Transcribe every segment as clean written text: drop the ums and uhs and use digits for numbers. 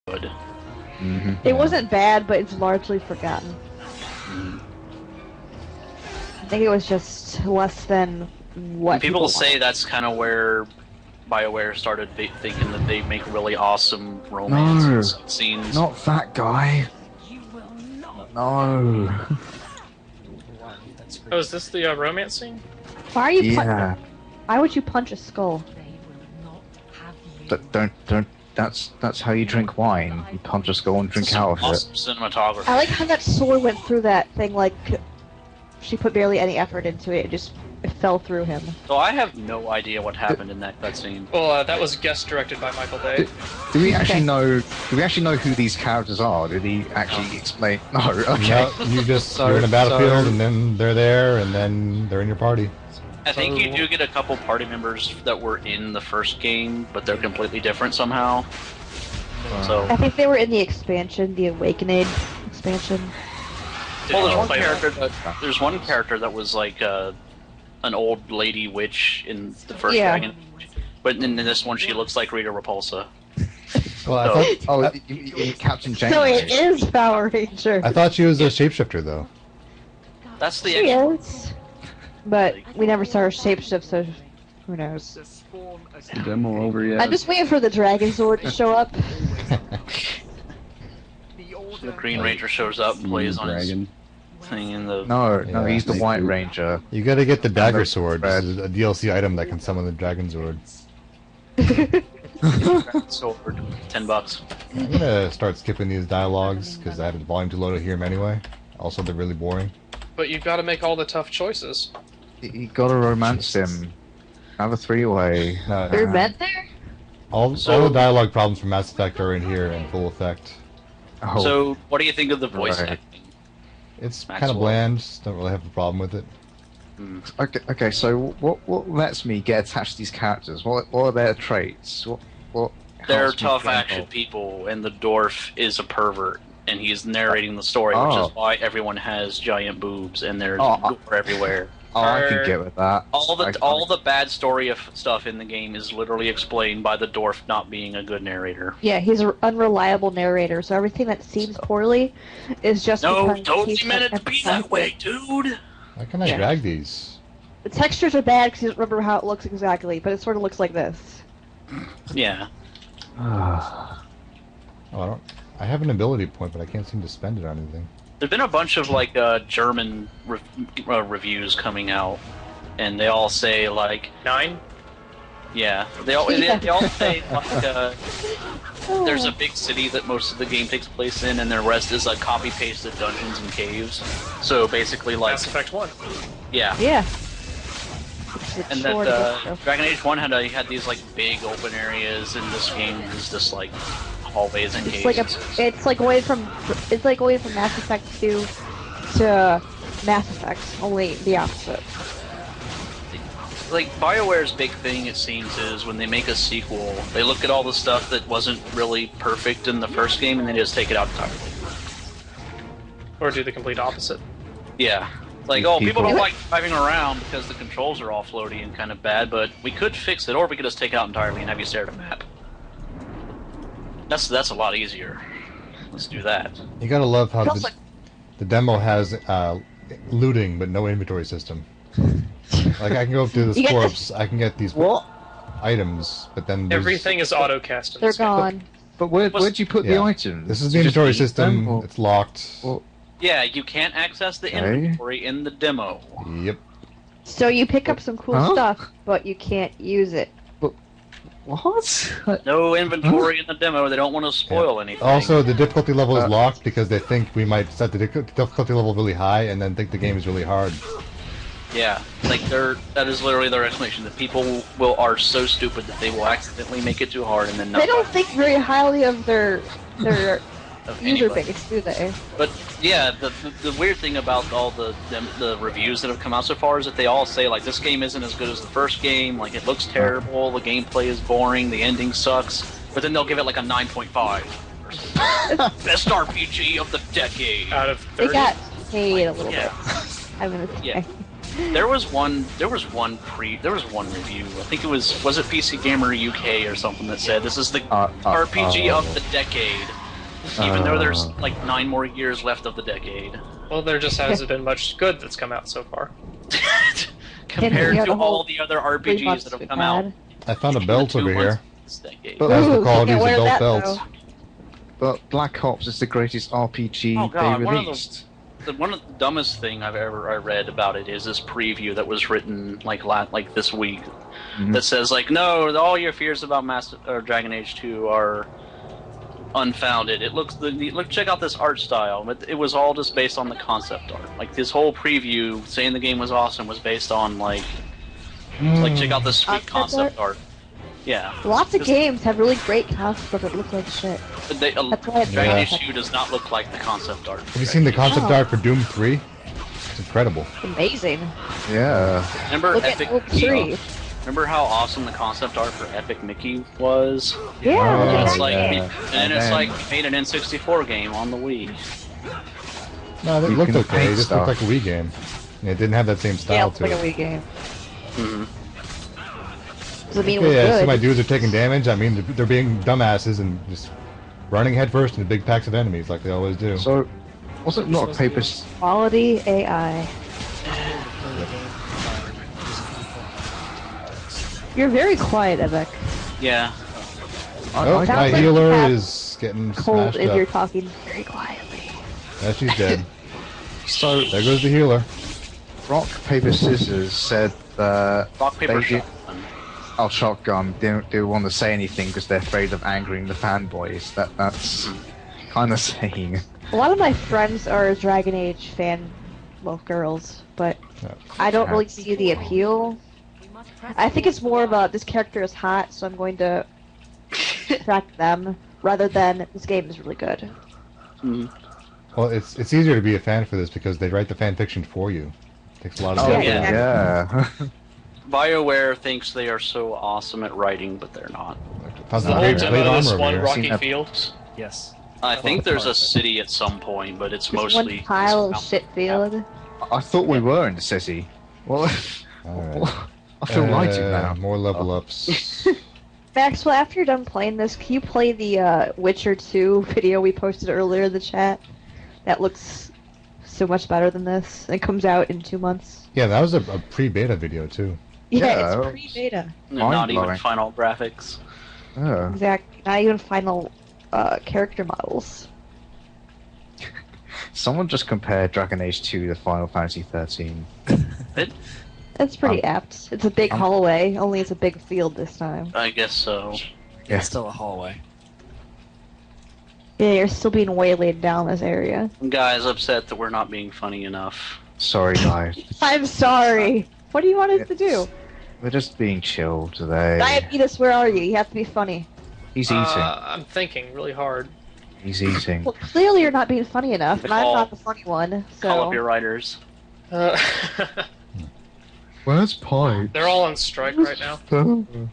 good. It wasn't bad, but it's largely forgotten. I think it was just less than what And people say wanted. that's kind of where BioWare started thinking that they make really awesome romance scenes. Not that guy. No. Oh, is this the romance scene? Why are you? Yeah. Why would you punch a skull? Don't. That's how you drink wine. You punch a skull and drink out of it. Awesome cinematography. I like how that sword went through that thing like she put barely any effort into it. It fell through him. So I have no idea what happened in that cutscene. Well, that was guest directed by Michael Bay. Do we actually know? Do we actually know who these characters are? Did he actually explain? No. Okay. No, you just you're in a battlefield, and then they're there, and then they're in your party. I think you do get a couple party members that were in the first game, but they're completely different somehow. So, I think they were in the expansion, the Awakening expansion. well, there's one character that was like an old lady witch in the first Dragon Age, but in this one she looks like Rita Repulsa. Well, I thought Oh, Captain James. So it is Power Ranger. I thought she was a shapeshifter, though. That's the She extra. is. But we never saw her shapeshift, so who knows? The demo over yet? I'm just waiting for the Dragon Sword to show up. The Green Ranger shows up and plays on his Dragon. thing in the. No, Yeah. he's the White Ranger. You gotta get the dagger That's sword. red. This is a DLC item that can summon the dragon sword. Sword, $10. I'm gonna start skipping these dialogues because I have the volume too low to hear them anyway. Also, they're really boring. But you've got to make all the tough choices. You gotta romance him. Have a three-way. No, They're meant there? all the dialogue problems from Mass Effect are in here in full effect. Oh, So, what do you think of the voice Right. acting? It's kind Maxwell. of bland. Don't really have a problem with it. okay. So what lets me get attached to these characters? What are their traits? What? They're helps me tough get action involved? people, and the dwarf is a pervert, and he's narrating the story, which Oh. is why everyone has giant boobs and there's Oh. gore everywhere. Oh, I can get with that. All I- the bad story of stuff in the game is literally explained by the dwarf not being a good narrator. Yeah, he's an unreliable narrator, so everything that seems poorly is just No, because totally he's meant not it to be that empathetic. way, dude. How can I Yeah. drag these? The textures are bad because you don't remember how it looks exactly, but it sort of looks like this. Yeah. Oh, I have an ability point, but I can't seem to spend it on anything. There's been a bunch of like German reviews coming out, and they all say like, 9? yeah, they all say like there's a big city that most of the game takes place in, and the rest is like copy pasted dungeons and caves. So basically, like, Mass Effect 1. yeah, Yeah. It's and short, that so- Dragon Age 1 had these like big open areas, and this game is just like hallways and It's caves. like going from Mass Effect 2 to Mass Effect, only the opposite. Like, BioWare's big thing, it seems, is when they make a sequel, they look at all the stuff that wasn't really perfect in the first game and they just take it out entirely. Or do the complete opposite. Yeah. Like, These oh, people don't people- like driving around because the controls are all floaty and kind of bad, but we could fix it, or we could just take it out entirely and have you stare at a map. That's a lot easier. Let's do that. You gotta love how Feels like- the demo has looting, but no inventory system. Like, I can go up to this You get the- corpse, I can get these items, but then there's- Everything is auto-cast. in They're this game. gone. But where'd you put the Yeah. items? This is Did the you just inventory eat them, system. or- It's locked. Well, Yeah, you can't access the Okay. inventory in the demo. Yep. So you pick up some cool Huh? stuff, but you can't use it. what? No inventory in the demo, they don't want to spoil anything. Also, the difficulty level is locked because they think we might set the difficulty level really high and then think the game is really hard. Yeah, like that is literally their explanation, that people are so stupid that they will accidentally make it too hard and then not They don't think very highly of their of user anybody. base, do they? But yeah, the weird thing about all the reviews that have come out so far is that they all say like this game isn't as good as the first game, like it looks terrible, the gameplay is boring, the ending sucks, but then they'll give it like a 9.5. Best RPG of the decade. Out of They 30. got paid a little Yeah. bit. I'm gonna say. Yeah. There was one review. I think it was it PC Gamer UK or something that said this is the RPG of the decade, even though there's like 9 more years left of the decade. Well, there just hasn't been much good that's come out so far. Compared Yeah, to the whole all the other 3 RPGs months that have we've come had. out. I found a in belt the 2 over months here. of this decade. But- That's the Ooh, quality can't of wear belt that, belts. though. But Black Ops is the greatest RPG Oh god, they one of released. one of the dumbest thing I read about it is this preview that was written like this week that says like no, all your fears about Dragon Age 2 are unfounded. Check out this art style. It was all just based on the concept art. Like this whole preview saying the game was awesome was based on like check out this sweet concept art. Yeah. Lots of Just- games have really great concepts that look like shit. That's why it's Dragon Yeah. Age 2 does not look like the concept art. Have you seen the concept Oh. art for Doom 3? It's incredible. amazing. Yeah. Remember Look Epic at Oak Tree. Remember how awesome the concept art for Epic Mickey was? Yeah, Oh, look at It's that like, game. and it's then- like made an N64 game on the Wii. No, it You looked can okay. It paint just stuff. looked like a Wii game. And it didn't have that same Yeah, style it's to like a it. Wii game. Mhm. Doesn't mean it was Yeah, so my good. dudes are taking damage. I mean, they're being dumbasses and just running headfirst into big packs of enemies like they always do. So, was it not a paper? Quality AI. You're very quiet, Ebek. Yeah. Oh, Sounds my like healer you have is getting Cold smashed if you're up. talking very quietly. Yeah, she's dead. So, There goes the healer. rock paper scissors said that Rock, paper, They did- shotgun. Shotgun didn't want to say anything because they're afraid of angering the fanboys. That's kind of saying. A lot of my friends are Dragon Age fan, well, girls, but Yeah. I don't really see the appeal. I think it's more about this character is hot, so I'm going to attract them, rather than this game is really good. Mhm. Well, it's easier to be a fan for this because they write the fan fiction for you. Takes a lot of Oh Yeah, effort. yeah. BioWare thinks they are so awesome at writing, but they're not. How's The the whole plate demo of this armor over one here? rocky Seen that- field. Yes. I think there's a city at some point, but it's Just mostly one pile of just shit field. I thought we were in the city. Well, Alright. I feel lighted now. More level ups. Maxwell, after you're done playing this, can you play the Witcher 2 video we posted earlier in the chat? That looks so much better than this. It comes out in 2 months. Yeah, that was a pre-beta video too. Yeah, Yeah, it's it pre-beta. not even Mind-blowing. final graphics. Oh. Exactly. Not even final character models. Someone just compared Dragon Age 2 to Final Fantasy 13. That's pretty apt. It's a big hallway, only it's a big field this time. I guess so. Yeah. It's still a hallway. Yeah, you're still being waylaid down this area. Guys upset that we're not being funny enough. Sorry, guys. I'm sorry. What do you want us to do? We're just being chill today. Diabetes, where are you? You have to be funny. He's eating. I'm thinking really hard. He's eating. Well, clearly you're not being funny enough, and I'm Call- not the funny one, Call up so... your writers. Uh, Where's Pipe? they're all on strike right now. I'm having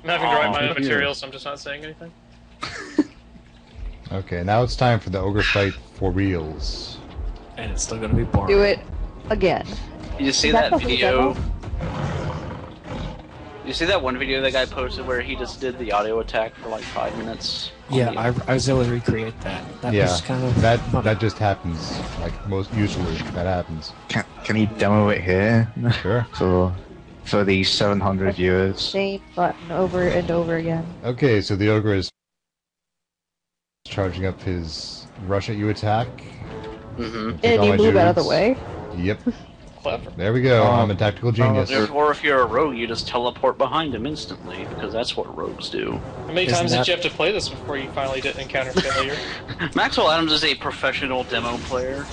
to write my Oh, own material, so I'm just not saying anything. Okay, now it's time for the ogre fight for reals. And it's still gonna be boring. Do it again. You see Is that that the video? demo? You see that one video that guy posted where he just did the audio attack for like 5 minutes? Yeah, I was able to recreate that. That Yeah, was kind of that fun. that just happens. Like most usually, that happens. Can he demo it here? Sure. For the 700 viewers. Same button over and over again. Okay, so the ogre is charging up his rush at you attack. Mm-hmm. Take And all you my move out of the dudes. way. Yep. Clever. There we go. I'm a tactical genius. Or if you're a rogue, you just teleport behind him instantly, because that's what rogues do. How many Isn't times that- did you have to play this before you finally didn't encounter failure? Maxwell Adams is a professional demo player.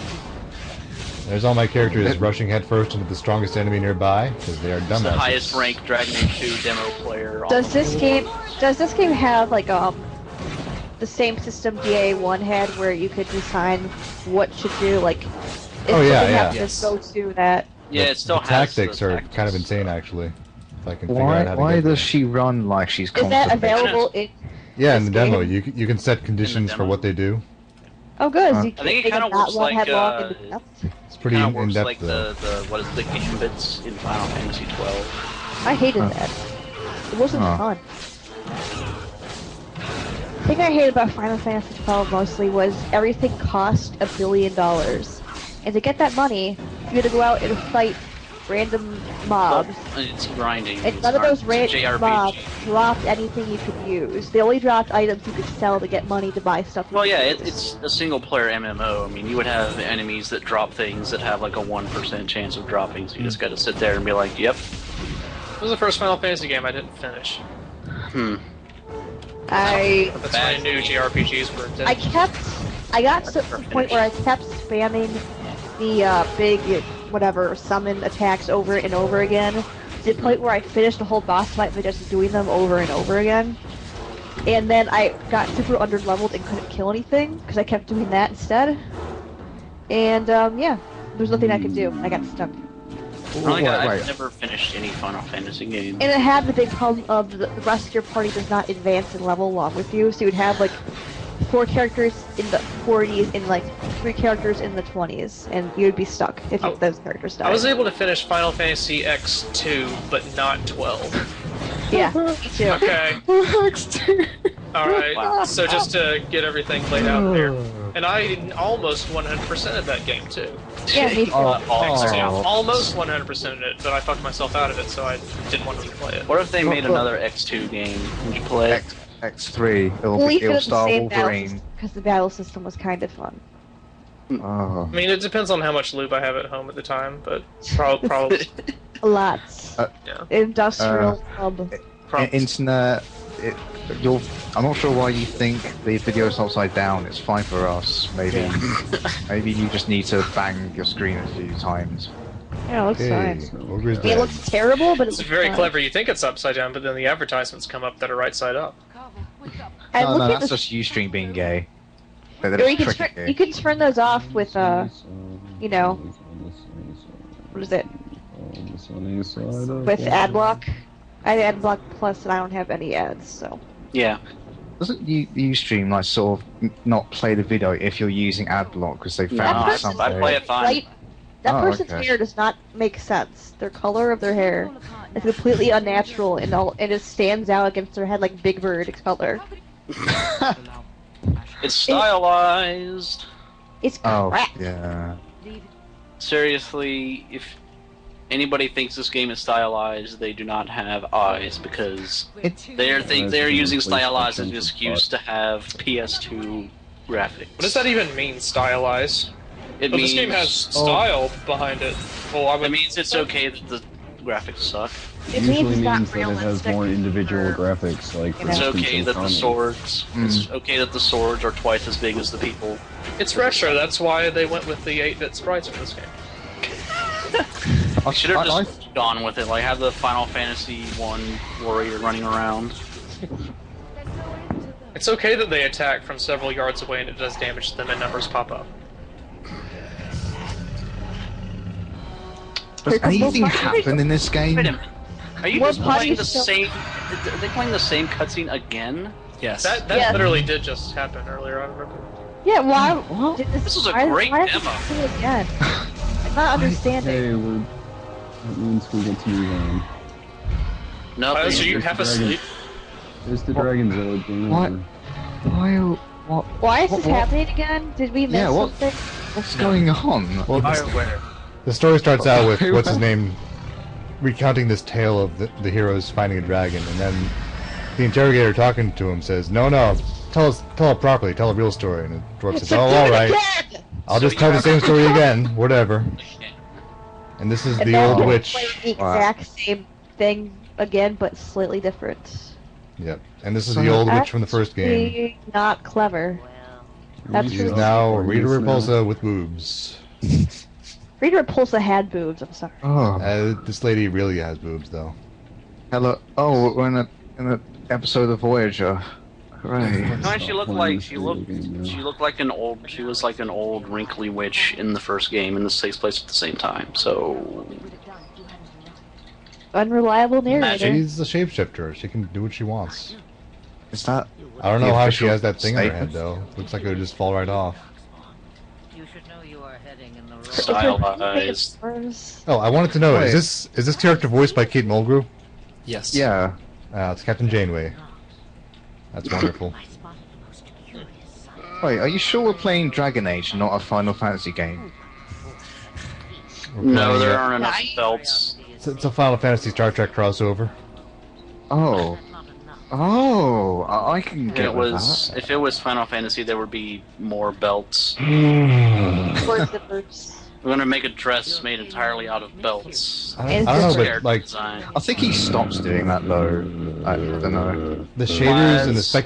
There's all my characters rushing headfirst into the strongest enemy nearby because they are He's dumbasses. the highest ranked Dragon Age 2 demo player. on Does the- this game have like the same system DA1 had where you could design what should do, like if Oh, yeah, something yeah. happens, Yes. go to that. Yeah, The- it still the has tactics the are tactics. kind of insane, actually. If I can figure out how to Why get does she run like she's Is that constipated? available in Yeah, in the this demo, game? you can set conditions for demo? what they do. Oh, good. Uh, You I think it take kinda a not works one like, headlock in the depth. It's pretty Kinda in works depth like though. the what is the gambits in Final Fantasy 12. I hated Huh. that. It wasn't Huh. fun. The thing I hated about Final Fantasy XII mostly was everything cost $1 billion. And to get that money, you had to go out and fight random mobs. Well, it's grinding. And it's none of hard. those It's a random JRPG. mobs dropped anything you could use. They only dropped items you could sell to get money to buy stuff. you Well, could yeah, use. it's a single-player MMO. I mean, you would have enemies that drop things that have like a 1% chance of dropping, so you just got to sit there and be like, "Yep, It was the first Final Fantasy game I didn't finish. That's when I knew JRPGs were dead. I got to the point where I kept spamming the big, whatever, summon attacks over and over again, to the point where I finished the whole boss fight by just doing them over and over again. And then I got super underleveled and couldn't kill anything, because I kept doing that instead. And, yeah, there's nothing I could do. I got stuck. I don't think I've Wait. never finished any Final Fantasy game." And it had the big problem of the rest of your party does not advance and level along with you, so you'd have like 4 characters in the 40s and like 3 characters in the 20s, and you'd be stuck if Oh. those characters died. I was able to finish Final Fantasy X2, but not 12. Yeah, me too. Okay. Alright, Wow. so just to get everything laid out there. And I almost 100% of that game too. Yeah, me too. X2. Almost 100% of it, but I fucked myself out of it, so I didn't want to replay it. What if they made Well, another X2 game? Would you play it? X3. Only It'll for the star same battle Wolverine. system, because the battle system was kind of fun. Oh. I mean, it depends on how much loot I have at home at the time, but probably. A lot. Yeah. Industrial hub. Internet. I'm not sure why you think the video's upside down. It's fine for us. Maybe, maybe you just need to bang your screen a few times. Yeah, it looks Hey, fine. Ogre's It dead. looks terrible, but it It's looks very fine. clever. You think it's upside down, but then the advertisements come up that are right side up. I No, look no, at that's the just Ustream being gay. They're Or just you can, tricking you can turn those off with, you know, what is it? With ad block. I have ad block plus and I don't have any ads, so. Yeah. Doesn't Ustream like sort of not play the video if you're using ad block because they No, found I something? play it fine. Right? That Oh, person's okay. hair does not make sense. Their color of their hair is completely unnatural and it just stands out against their head like Big Bird color. It's stylized. It's Oh, crap. yeah. Seriously, if anybody thinks this game is stylized, they do not have eyes because they're using stylized as an excuse to have PS2 graphics. What does that even mean, stylized? It Well, means this game has style behind it. Well, I would. it means it's okay that the graphics suck. It Usually means it's not means that it has realistic. more individual graphics, like for It's It's instance, okay in that the Sonic. swords. It's okay that the swords are twice as big as the people. It's retro. That's why they went with the 8-bit sprites for this game. I Should have I- just gone with it, like have the Final Fantasy 1 warrior running around. It's okay that they attack from several yards away and it does damage to them and numbers pop up. Does anything happen in this game? Wait a minute. Are you What just party playing the still- same? Are they playing the same cutscene again? Yes. That Yeah. literally did just happen earlier. I remember. Yeah, why did This is a why- great why is demo. this thing again? I'm not understanding. Hey, that means we get to move on. Nothing. So you have a sleep. There's the Dragon Village game What? over. What? Why is this What- happening again? Did we miss Yeah, what- something? What's going on? Well, BioWare. the story starts out with what's his name recounting this tale of the heroes finding a dragon, and then the interrogator talking to him says, "No, tell it properly. Tell a real story." And the dwarf says, "Oh, all right. I'll So just tell you the same have- story again. Whatever." And this is And the then old we'll witch. play the Wow. exact same thing again, but slightly different. Yep. And this is So the old witch from the first game. Actually, not clever. That's She's really- now Rita Repulsa with boobs. Rita Repulsa had boobs. I'm sorry. Oh, This lady really has boobs, though. hello. Oh, we're in an episode of Voyager. Hooray. No, she looked like she looked like an old. She was like an old wrinkly witch in the first game, and this takes place at the same time. So Unreliable narrator. She's a shapeshifter. She can do what she wants. Is that? I don't know The how she official has that thing in her head, statement? though. Looks like it would just fall right off. You should know you are heading in the wrong Stylized. Oh, I wanted to know, Wait. is this character voiced by Kate Mulgrew? Yes. Yeah. It's Captain Janeway. That's wonderful. I spotted the most curious sight. Wait, are you sure we're playing Dragon Age, not a Final Fantasy game? We're No, playing, there uh, aren't enough belts. It's a Final Fantasy Star Trek crossover. Oh. Not enough. Oh, I can If get it with was that. if it was Final Fantasy, there would be more belts. Or zippers. We're gonna make a dress made entirely out of belts. I don't know, but Character like design. I think he stops doing that though. I don't know. the shaders and the Lies. spec